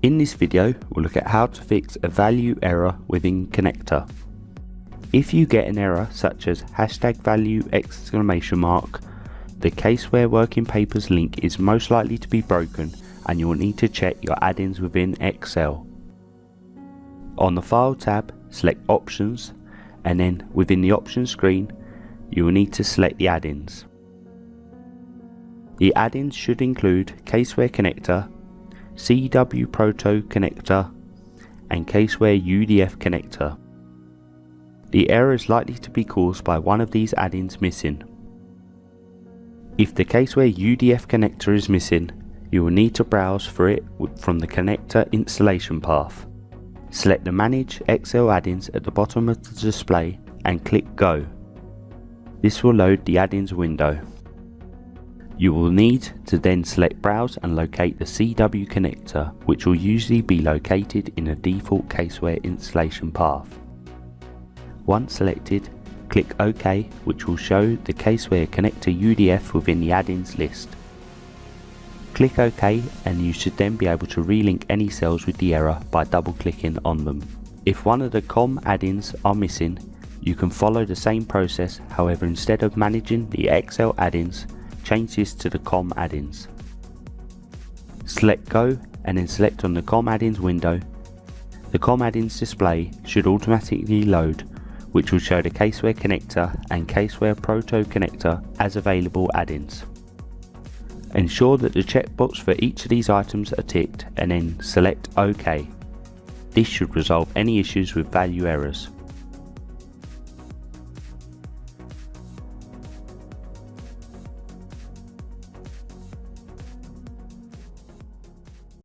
In this video, we'll look at how to fix a value error within Connector. If you get an error such as #value!! The Caseware working papers link is most likely to be broken and you will need to check your add-ins within Excel. On the File tab, select Options, and then within the Options screen, you will need to select the add-ins. The add-ins should include Caseware Connector, CW Proto Connector, and Caseware UDF Connector. The error is likely to be caused by one of these add-ins missing. If the Caseware UDF connector is missing, you will need to browse for it from the connector installation path. Select the Manage Excel add-ins at the bottom of the display and click Go. This will load the add-ins window. You will need to then select Browse and locate the CW connector, which will usually be located in a default Caseware installation path. Once selected, click OK, which will show the Caseware Connector UDF within the add-ins list. Click OK and you should then be able to relink any cells with the error by double clicking on them. If one of the COM add-ins are missing, you can follow the same process, however instead of managing the Excel add-ins, change this to the COM add-ins. Select Go and then select on the COM add-ins window. The COM add-ins display should automatically load, which will show the Caseware Connector and Caseware Proto Connector as available add-ins. Ensure that the checkbox for each of these items are ticked and then select OK. This should resolve any issues with value errors.